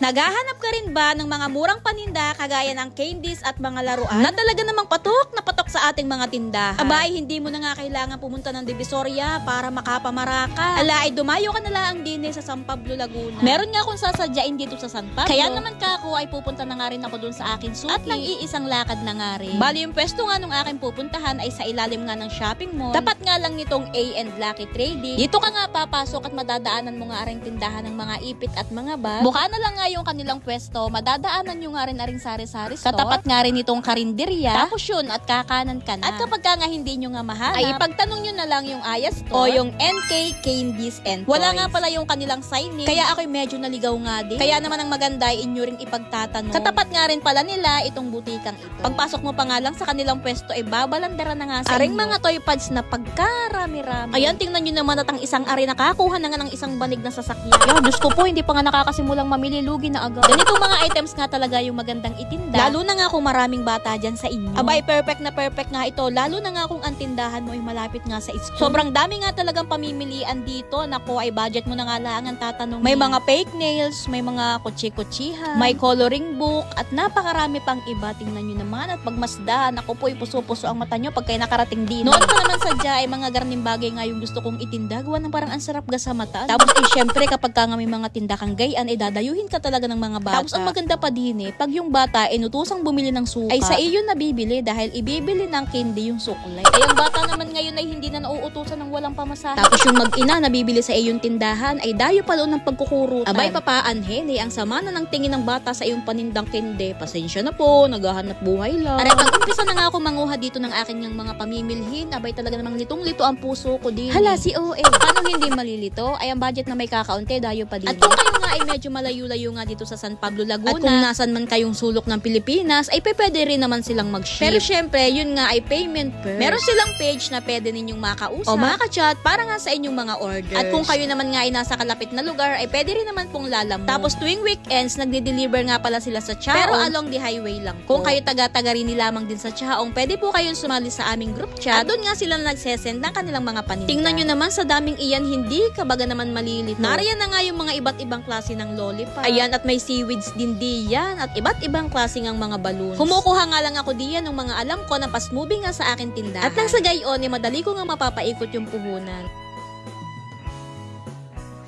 Naghahanap ka rin ba ng mga murang paninda kagaya ng candies at mga laruan na talaga namang patok na patok sa ating mga tindahan? Abay, hindi mo na nga kailangan pumunta ng Divisoria para makapamaraka. Ala, ay dumayo ka na lang din sa San Pablo, Laguna. Meron nga akong sasadyain dito sa San Pablo. Kaya naman ako ay pupunta na nga rin ako dun sa akin suki. At nang iisang lakad na nga rin. Bali, yung pwesto nga nung aking pupuntahan ay sa ilalim nga ng shopping mall. Tapat nga lang nitong A and Lucky Trading. Dito ka nga papasok at madadaanan mo nga rin tindahan ng mga ipit at mga bag. Buka na lang nga yung kanilang pwesto, madadaanan nyo nga rin aring sari-sari store. Katapat nga rin itong karinderya. Tapos yun, at kakanan ka na. At kapag nga hindi nyo nga mahanap, ay ipagtanong nyo na lang yung Aya Store o yung NK Candies and Toys. Wala nga pala yung kanilang signage, kaya ako'y medyo naligaw nga din. Kaya naman ang maganda ay inyo ring ipagtatanong. Katapat nga rin pala nila itong butikang ito. Pagpasok mo pa nga lang sa kanilang pwesto ay babalandara na nga sa aring mga toy pads na pagkarami-rami. Ayan, tingnan nyo naman at ang isang ari nakakuha na nga ng isang banig na sasakyan. Yan, Diyos ko po, hindi pa nga nakakasimulang mamili, lugi na agad. Ganitong mga items nga talaga yung magandang itinda. Lalo na nga kung maraming bata dyan sa inyo. Abay, perfect na perfect nga ito. Lalo na nga kung ang tindahan mo ay malapit nga sa school. Sobrang dami nga talagang pamimilian dito. Naku, ay budget mo na nga lang ang tatanong. May mga fake nails, may mga kutsi-kutsihan, may coloring book, at napakarami pang iba. Tingnan nyo naman at pagmasdahan. Ako po, puso-puso ang mata nyo pag kayo nakarating dito. Noon pa naman sadya ay mga garning bagay nga yung gusto kong itinda. Gawa ng parang ang sarap ga sa mata. Tapos ay syempre kapag ka nga may mga tinda kang gayan, ay dadayuhin ka talaga ng mga bata. Tapos ang maganda pa din pag yung bata ay nutusang bumili ng suka, ay sa iyo nabibili dahil ibibili ng candy yung suklay. Ay ang bata naman ngayon ay hindi na nauutusan ng walang pamasahe. Tapos yung mag-ina nabibili sa iyong tindahan ay dayo pa doon ng pagkukurutan. Abay papaanhen, ang sama na ng tingin ng bata sa iyong panindang candy. Pasensya na po, naghahanap buhay lang. Aray, pag-umpisa na nga ako manguha dito ng aking yung mga pamimilhin, abay talaga namang litong-lito ang puso ko din. Hala, si OA. Paano hindi malilito? Ay ang budget na may kakaunti, dayo pa din. At kung kayo nga ay medyo malayo-layo nga dito sa San Pablo, Laguna, at kung nasan man kayong sulok ng Pilipinas, ay pwede rin naman silang mag-ship. Pero syempre, yun nga ay payment first. Meron silang page na pwede ninyong makausap o makaka-chat para nga sa inyong mga orders. At kung kayo naman nga ay nasa kalapit na lugar, ay pwede rin naman pong lalamove. Tapos tuwing weekends, nagde-deliver nga pala sila sa Chaong. Pero along the highway lang po. Kung kayo taga-taga rin lamang din sa Chaong, pwede po kayong sumali sa aming group chat. At doon nga sila nagsesend ng kanilang mga paninda. Tingnan nyo naman sa daming iyan, hindi kabaga naman malilito. Nariyan na nga yung mga iba't ibang klase ng lollipop. Ayan, at may seaweeds din diyan at iba't ibang klase ng mga balloons. Kumukuha nga lang ako diyan ng mga alam ko na pas-moving nga sa akin tindahan. At nang sa gayon, madali ko nga mapapaikot yung puhunan.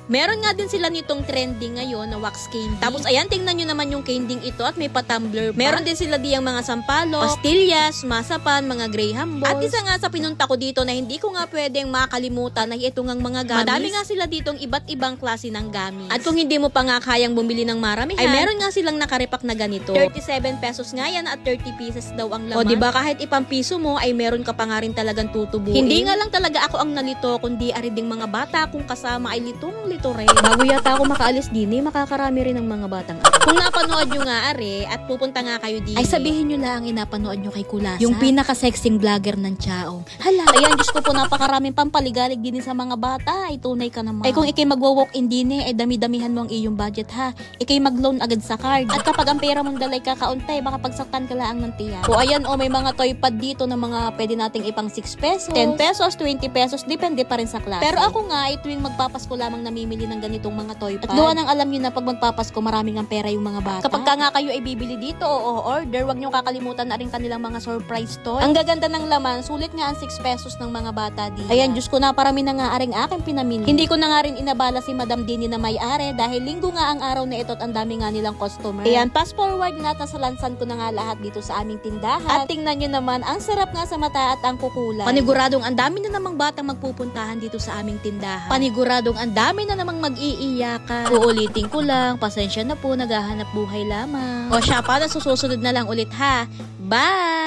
Meron nga din sila nitong trending ngayon na wax candy. Tapos ayan, tingnan nyo naman yung candy ito at may pa-tumbler pa. Meron din sila diyang mga sampalok, pastillas, masapan, mga graham balls. At isa nga sa pinunta ko dito na hindi ko nga pwedeng makalimutan na ito ngang mga gamis. Madami nga sila ditong iba't ibang klase ng gamis. At kung hindi mo pa nga kayang bumili ng maramihan, ay meron nga silang nakaripak na ganito. 37 pesos nga yan at 30 pieces daw ang laman. O diba kahit ipampiso mo ay meron ka pa nga rin talagang tutubuin. Hindi nga lang talaga ako ang nalito, kundi ari ding mga bata kung kasama ay litong rin. Bago yata ako makaalis din, makakarami rin ng mga batang ari. Kung napanood nyo nga ari at pupunta nga kayo din, ay sabihin nyo lang napanood nyo kay Kulasa, yung pinaka-sexing vlogger ng Chaong. Hala, ayan, Diyos ko po, napakaraming pampaligalig din sa mga bata. Ay tunay ka naman. Ay kung ikay magwo-walk-in din ay dami-damihan mo ang iyong budget ha. Ikay mag-loan agad sa card. At kapag ang pera mong dalay kakaunti, baka pagsaktan ka lang ng tiyan. O ayan, may mga toy pad dito na mga pwede nating ipang 6 pesos, 10 pesos, 20 pesos, depende pa rin sa klase. Pero ako nga ay tuwing magpapasko lamang namimili ng ganitong mga toy pad. At gawa ng alam nyo na pag magpapasko maraming ang pera yung mga bata. Kapag ka nga kayo ay bibili dito o order, wag nyo kakalimutan na rin kanilang mga surprise toy. Ang gaganda ng laman, sulit nga ang 6 pesos ng mga bata dito. Ayan, Diyos ko na, parami na nga aring aking pinamili. Hindi ko na nga rin inabala si Madam Dini na may-ari dahil linggo nga ang araw na ito at ang dami nga nilang customer. Ayan, fast forward na, nasalansan ko na nga lahat dito sa aming tindahan. At tingnan nyo naman, ang sarap nga sa mata at ang kukulay. Paniguradong ang dami na namang batang magpupuntahan dito sa aming tindahan. Paniguradong ang dami na namang mag-iiyakan. Uulitin ko lang, pasensya na po, naghahanap buhay lamang. O siya, para sa susunod na lang ulit ha. Bye!